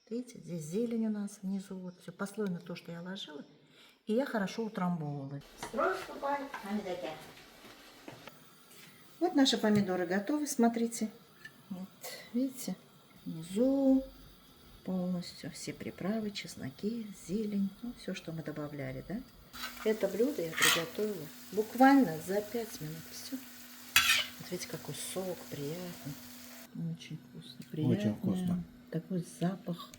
Видите, здесь зелень у нас внизу. Вот все послойно то, что я ложила. И я хорошо утрамбовывала. Строй вступай, помидорки. Вот наши помидоры готовы, смотрите. Вот, видите, внизу полностью все приправы, чесноки, зелень, ну, все, что мы добавляли, да. Это блюдо я приготовила буквально за 5 минут. Все. Вот видите, какой сок приятный. Очень вкусно. Приятный. Очень вкусно. Такой запах.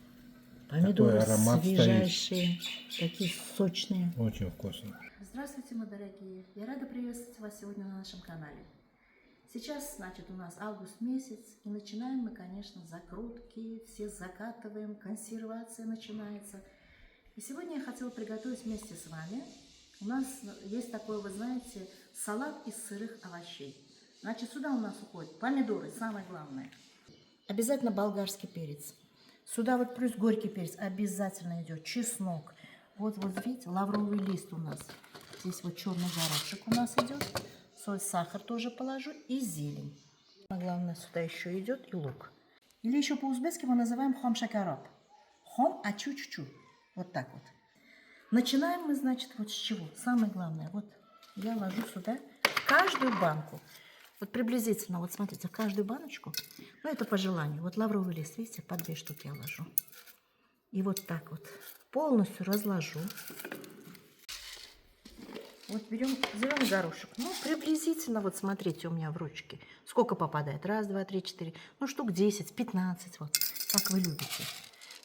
Помидоры аромат свежайшие, такие сочные. Очень вкусно. Здравствуйте, мои дорогие! Я рада приветствовать вас сегодня на нашем канале. Сейчас, значит, у нас август месяц, и начинаем мы, конечно, закрутки, все закатываем, консервация начинается. И сегодня я хотела приготовить вместе с вами. У нас есть такой, вы знаете, салат из сырых овощей. Значит, сюда у нас уходят помидоры, самое главное. Обязательно болгарский перец. Сюда вот плюс горький перец обязательно идет, чеснок. Вот видите, лавровый лист у нас. Здесь вот черный горошек у нас идет. Соль, сахар тоже положу и зелень. А главное, сюда еще идет и лук. Или еще по-узбекски мы называем хом шакараб. Хом ачу-чу-чу. Вот так вот. Начинаем мы, значит, вот с чего? Самое главное, вот я ложу сюда каждую банку. Вот приблизительно, вот смотрите, каждую баночку, ну это по желанию. Вот лавровый лист, видите, по 2 штуки я ложу. И вот так вот полностью разложу. Вот берем зеленый горошек. Ну, приблизительно, вот смотрите, у меня в ручке. Сколько попадает? 1, 2, 3, 4. Ну, штук 10, 15, вот, как вы любите.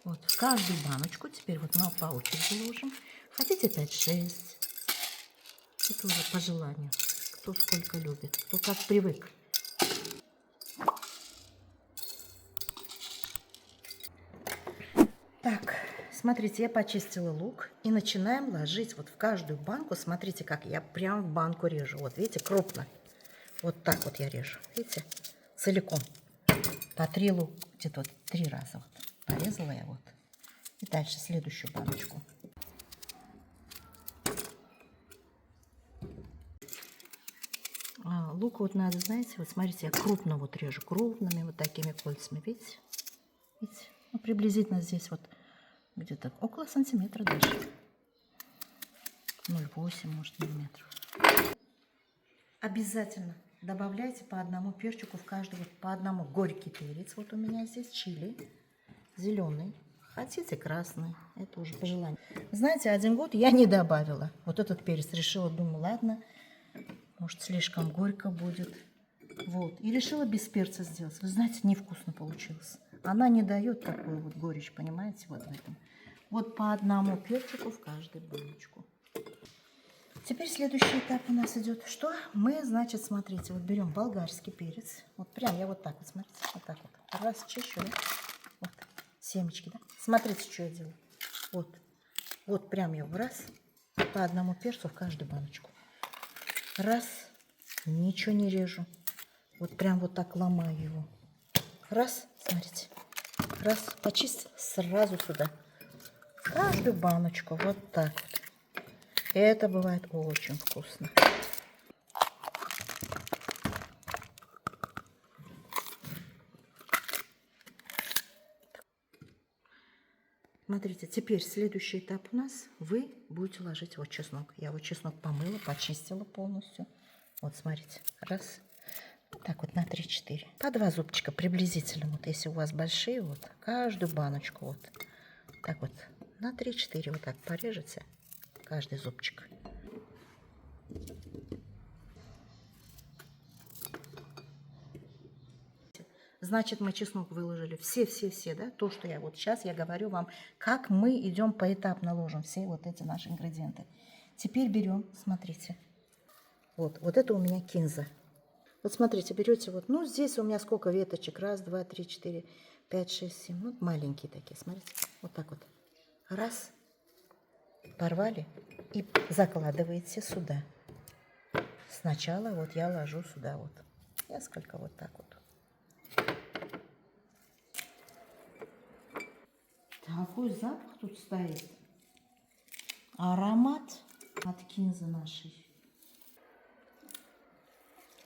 Вот, в каждую баночку теперь вот мы по очереди ложим. Хотите 5-6. Это уже по желанию. Кто сколько любит, кто как привык. Так, смотрите, я почистила лук. И начинаем ложить вот в каждую банку. Смотрите, как я прям в банку режу. Вот, видите, крупно. Вот так вот я режу. Видите, целиком. По 3 лука, где-то вот 3 раза вот. Порезала я вот. И дальше следующую баночку. Лук вот надо, знаете, вот смотрите, я крупно вот режу, крупными вот такими кольцами, видите? Видите? Ну, приблизительно здесь вот где-то около сантиметра даже. 0,8, может, миллиметров. Обязательно добавляйте по одному перчику в каждый, вот по одному горький перец. Вот у меня здесь чили, зеленый. Хотите красный, это уже по желанию. Знаете, 1 год я не добавила. Вот этот перец решила, думаю, ладно. Может, слишком горько будет. Вот. И решила без перца сделать. Вы знаете, невкусно получилось. Она не дает такую вот горечь, понимаете, вот в этом. Вот по одному перчику в каждую баночку. Теперь следующий этап у нас идет. Что? Мы, значит, смотрите, вот берем болгарский перец. Вот прям я вот так вот, смотрите, вот так вот. Раз, чищу, да? Вот. Семечки, да? Смотрите, что я делаю. Вот. Вот прям я раз. По одному перцу в каждую баночку. Раз, ничего не режу. Вот прям вот так ломаю его. Раз, смотрите. Раз, почистил, сразу сюда. Каждую баночку, вот так вот. Это бывает очень вкусно. Смотрите, теперь следующий этап у нас. Вы будете ложить вот чеснок. Я вот чеснок помыла, почистила полностью. Вот смотрите, раз. Вот так вот на 3-4. По 2 зубчика приблизительно. Вот если у вас большие, вот каждую баночку вот. Так вот на 3-4 вот так порежете. Каждый зубчик. Значит, мы чеснок выложили все, да, то, что я вот сейчас я говорю вам, как мы идем поэтапно ложим все вот эти наши ингредиенты. Теперь берем, смотрите, вот это у меня кинза. Вот смотрите, берете вот, ну здесь у меня сколько веточек, 1, 2, 3, 4, 5, 6, 7, вот маленькие такие, смотрите, вот так вот, раз, порвали и закладываете сюда. Сначала вот я ложу сюда вот, несколько вот так вот. Какой запах тут стоит. Аромат от кинзы нашей.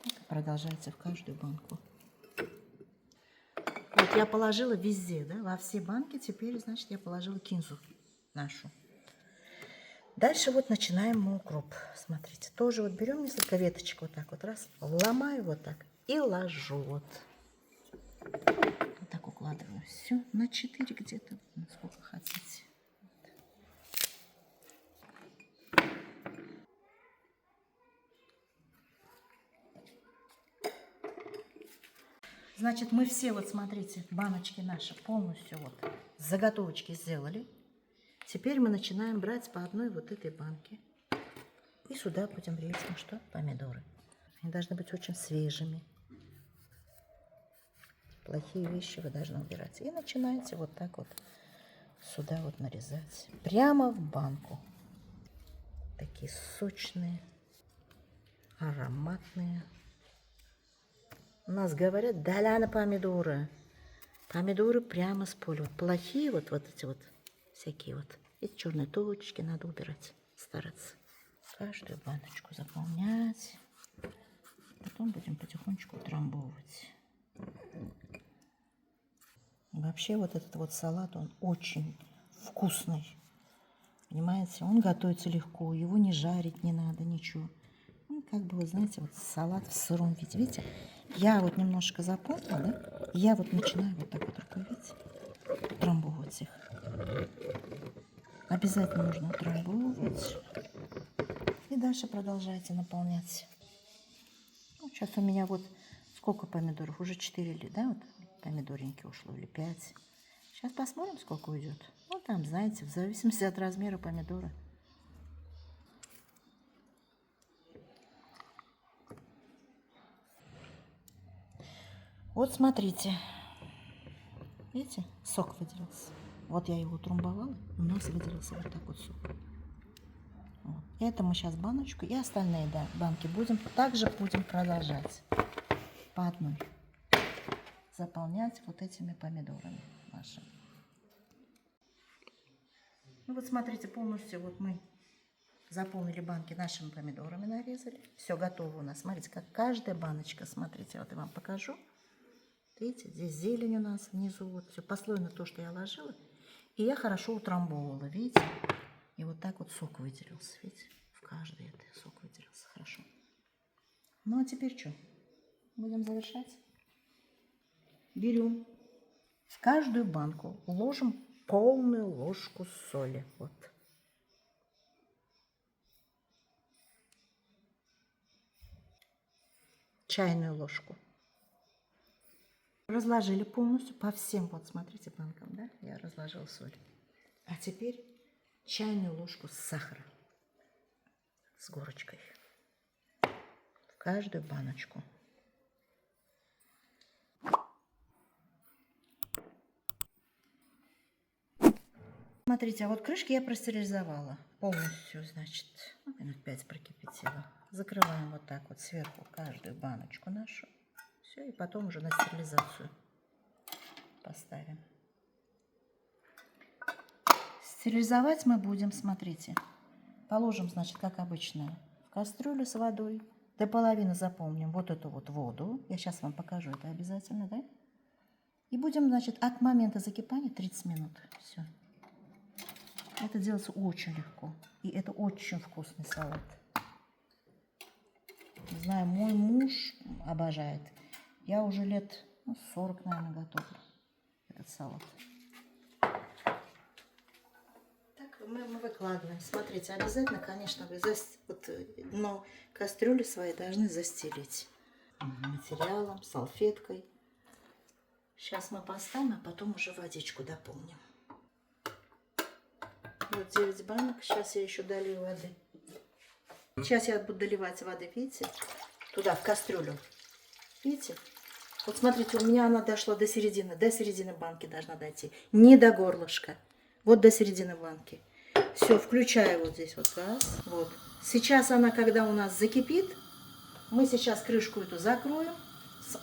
Так, продолжайте в каждую банку. Вот я положила везде, да, во все банки. Теперь, значит, я положила кинзу нашу. Дальше вот начинаем мы укроп. Смотрите, тоже вот берем несколько веточек вот так вот, раз, ломаю вот так и ложу вот. Вот так укладываю. Все, на 4 где-то, сколько хотите. Значит, мы все, вот смотрите, баночки наши полностью вот заготовочки сделали. Теперь мы начинаем брать по одной вот этой банке. И сюда будем лить, ну что, помидоры. Они должны быть очень свежими. Плохие вещи вы должны убирать. И начинаете вот так вот сюда вот нарезать. Прямо в банку. Такие сочные, ароматные. У нас говорят, Даляна помидоры. Помидоры прямо с поля. Вот плохие вот эти вот всякие вот. Эти черные точки надо убирать, стараться. Каждую баночку заполнять. Потом будем потихонечку утрамбовывать. Вообще вот этот вот салат, он очень вкусный. Понимаете, он готовится легко, его не жарить не надо, ничего. Ну, как бы, вы знаете, вот салат в сыром виде. Видите, я вот немножко заполнила, да? Я вот начинаю вот так вот рукой, видите, утрамбовывать их. Обязательно нужно утрамбовывать. И дальше продолжайте наполнять. Ну, сейчас у меня вот сколько помидоров? Уже 4 ли, да, вот помидоринки ушло, или 5. Сейчас посмотрим, сколько уйдет. Ну, там, знаете, в зависимости от размера помидора. Вот смотрите. Видите, сок выделился. Вот я его утрамбовала, у нас выделился вот так вот сок. Вот. Это мы сейчас баночку и остальные, да, банки также будем продолжать по одной заполнять вот этими помидорами нашими. Ну вот смотрите, полностью вот мы заполнили банки нашими помидорами, нарезали. Все готово у нас. Смотрите, как каждая баночка, смотрите, вот я вам покажу. Видите, здесь зелень у нас внизу, вот все послойно то, что я ложила. И я хорошо утрамбовывала, видите? И вот так вот сок выделился, видите? В каждой этой сок выделился, хорошо. Ну а теперь что? Будем завершать. Берем в каждую банку, ложим полную ложку соли, вот. Чайную ложку. Разложили полностью по всем, вот смотрите, банкам, да? Я разложила соль. А теперь чайную ложку сахара с горочкой в каждую баночку. Смотрите, а вот крышки я простерилизовала полностью, значит, минут 5 прокипятила. Закрываем вот так вот сверху каждую баночку нашу. Все, и потом уже на стерилизацию поставим. Стерилизовать мы будем, смотрите, положим, значит, как обычно, в кастрюлю с водой. До половины заполним вот эту вот воду. Я сейчас вам покажу это обязательно, да? И будем, значит, от момента закипания 30 минут. Все. Это делается очень легко. И это очень вкусный салат. Не знаю, мой муж обожает. Я уже лет 40, наверное, готовлю этот салат. Так, мы выкладываем. Смотрите, обязательно, конечно, вы дно кастрюли свои должны застелить материалом, салфеткой. Сейчас мы поставим, а потом уже водичку дополним. Вот 9 банок. Сейчас я еще долью воды. Сейчас я буду доливать воды, видите? Туда, в кастрюлю. Видите? Вот смотрите, у меня она дошла до середины банки должна дойти. Не до горлышка. Вот до середины банки. Все, включаю вот здесь вот газ. Вот. Сейчас она, когда у нас закипит, мы сейчас крышку эту закроем.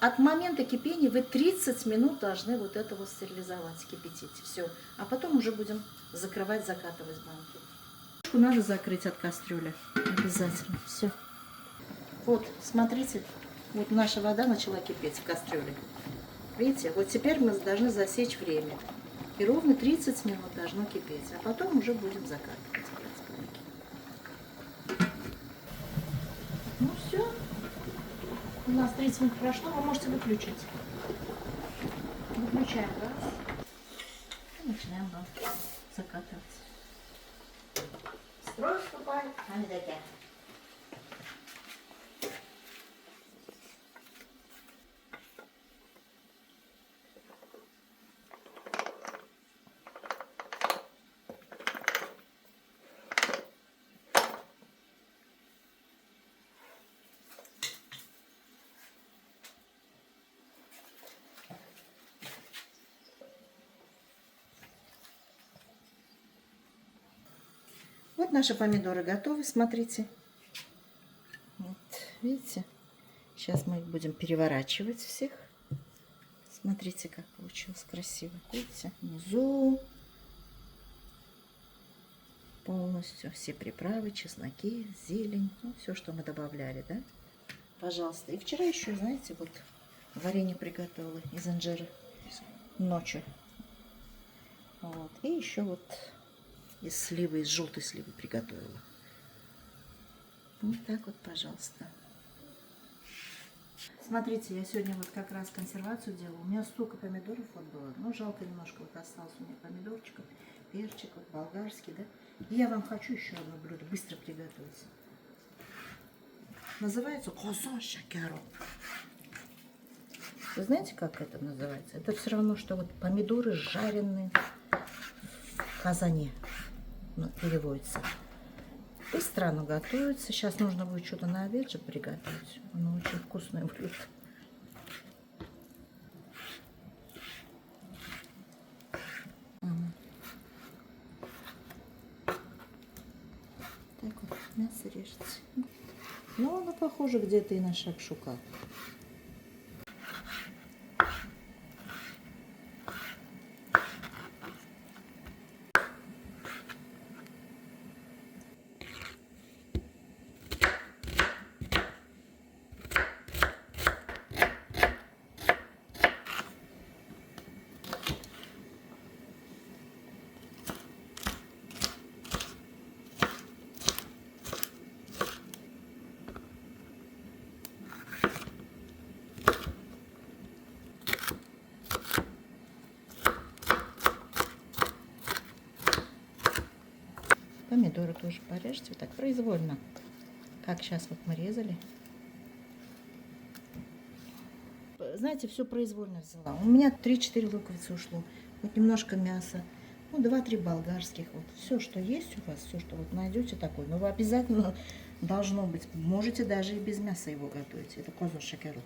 От момента кипения вы 30 минут должны вот это вот стерилизовать, кипятить. Все. А потом уже будем закрывать, закатывать банки. Крышку надо закрыть от кастрюли. Обязательно. Все. Вот, смотрите. Вот наша вода начала кипеть в кастрюле. Видите, вот теперь мы должны засечь время. И ровно 30 минут должно кипеть. А потом уже будем закатывать. Ну все. У нас 30 минут прошло, вы можете выключить. Выключаем газ. И начинаем закатывать. Строй вступай, а не такая. Вот наши помидоры готовы, смотрите. Вот, видите? Сейчас мы их будем переворачивать всех. Смотрите, как получилось красиво. Видите? Внизу полностью все приправы, чесноки, зелень. Ну, все, что мы добавляли, да? Пожалуйста. И вчера еще, знаете, вот варенье приготовила из инжира ночью. Вот. И еще вот из сливы, из желтой сливы приготовила. Вот так вот, пожалуйста. Смотрите, я сегодня вот как раз консервацию делала. У меня столько помидоров вот было. Ну, жалко немножко вот осталось у меня помидорчиков, перчик, вот болгарский, да. И я вам хочу еще одно блюдо быстро приготовить. Называется козон шакяро. Вы знаете, как это называется? Это все равно, что вот помидоры жареные в казане. Ну, переводится. Быстро оно готовится. Сейчас нужно будет что-то на обед же приготовить. Оно очень вкусное блюдо. Так вот, мясо режется. Ну, оно похоже где-то и на шакшука. Помидоры тоже порежьте вот так произвольно, как сейчас вот мы резали. Знаете, все произвольно взяла. У меня 3-4 луковицы ушло, вот немножко мяса, ну 2-3 болгарских. Вот все, что есть у вас, все, что вот найдете такое. Но вы обязательно должно быть. Можете даже и без мяса его готовить. Это козон шакяро.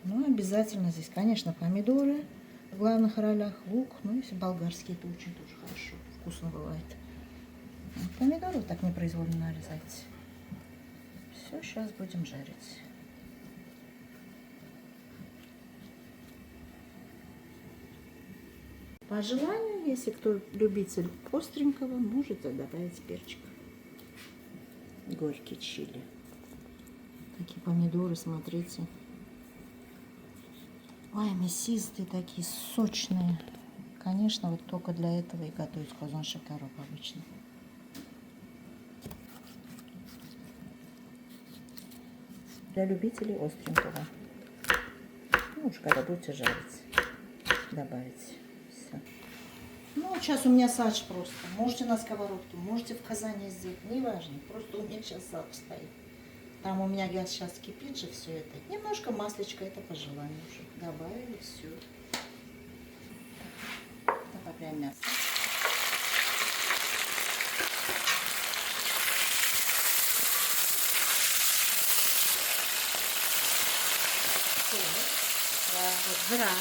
Ну обязательно здесь, конечно, помидоры в главных ролях, лук. Ну если болгарские, то очень тоже хорошо, вкусно бывает. Помидоры вот так непроизвольно нарезать. Все, сейчас будем жарить. По желанию, если кто любитель остренького, можете добавить перчик. Горький чили. Такие помидоры, смотрите. Ой, мясистые такие, сочные. Конечно, вот только для этого и готовить козон шакяро обычно. Для любителей остренького. Ну уж когда будете жарить, добавить. Все. Ну, сейчас у меня сальш просто. Можете на сковородке, можете в казане сделать. Неважно. Просто у меня сейчас сальш стоит. Там у меня газ сейчас кипит же все это. Немножко маслечко, это по желанию уже. Добавили, все. Добавляем мясо. Вот зра,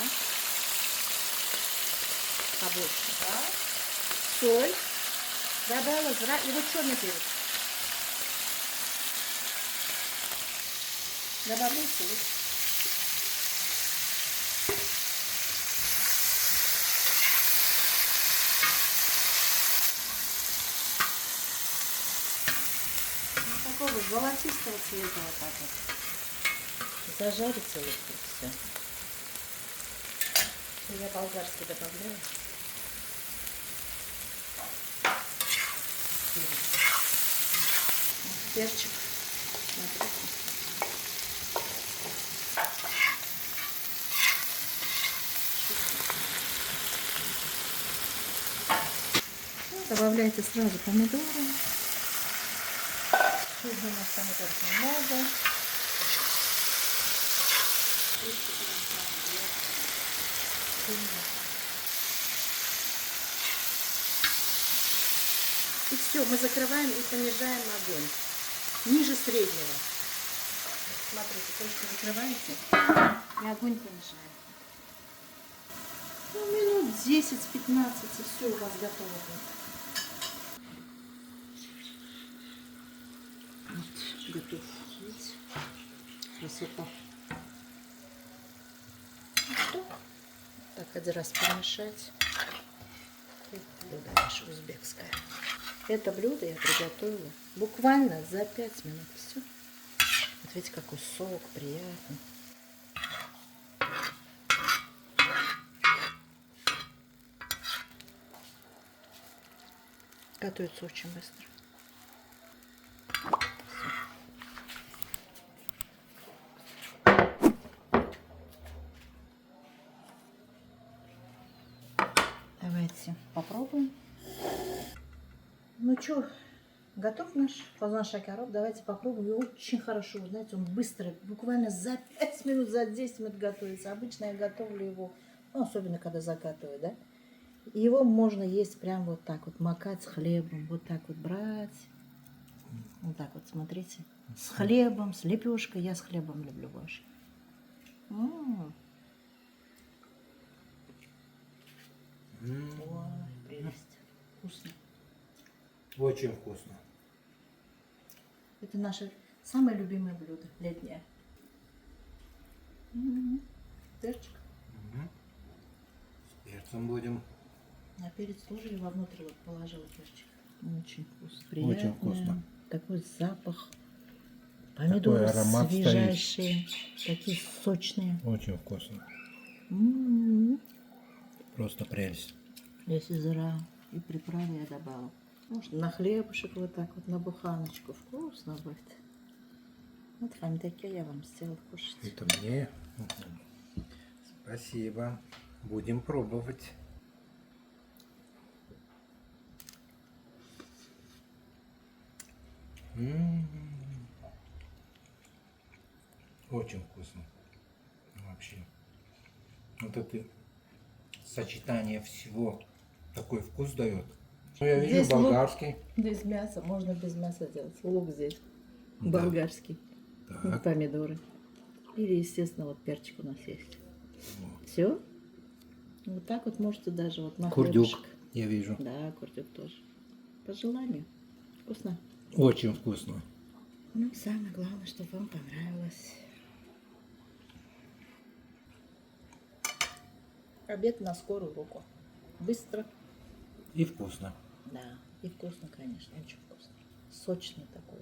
побольше, да? Соль, добавила зра и вот черный перец. Добавляю соль. Вот такого золотистого цвета вот так вот. Зажарите лук и все. Это я болгарский добавляю. Перчик. Смотрите. Добавляйте сразу помидоры. Тут у нас помидоров немного. И все, мы закрываем и понижаем огонь. Ниже среднего. Смотрите, только закрываете и огонь понижаем. Ну, минут 10-15 и все у вас готово будет. Вот, готов. Видите? Красота. Ну что? Так, один раз перемешать. И блюдо наше узбекское. Это блюдо я приготовила буквально за 5 минут. Все. Вот видите, какой сок приятный. Готовится очень быстро. Давайте попробуем. Ну что, готов наш фазан шакаров? Давайте попробуем. И очень хорошо, вы знаете, он быстро, буквально за 5 минут, за 10 минут готовится. Обычно я готовлю его, ну, особенно когда закатываю, да. И его можно есть прям вот так вот, макать с хлебом, вот так вот брать. Вот так вот, смотрите. С хлебом, с лепешкой. Я с хлебом люблю больше. Ой, прелесть. Вкусно. Очень вкусно. Это наше самое любимое блюдо летнее. Перчик. С перцем будем. А перец тоже я вовнутрь вот положила перчик. Очень вкусно. Очень вкусно. Такой запах. Помидоры аромат свежайшие, такие сочные. Очень вкусно. Просто прелесть. Если зира и приправы я добавила. Может, на хлебушек вот так вот, на буханочку. Вкусно будет. Вот фантики я вам сделала кушать. Это мне. Спасибо. Будем пробовать. Очень вкусно. Вообще. Вот это сочетание всего такой вкус дает. Ну, я вижу Здесь болгарский. Без мяса. Можно без мяса делать. Лук здесь. Да. Болгарский. Так. Помидоры. Или, естественно, вот перчик у нас есть. Вот. Все. Вот так вот можете даже вот на Курдюк, хлебушек. я вижу. Да, курдюк тоже. По желанию. Вкусно. Очень вкусно. Ну, самое главное, чтобы вам понравилось. Обед на скорую руку. Быстро. И вкусно. Да. И вкусно, конечно. Очень вкусно. Сочный такой.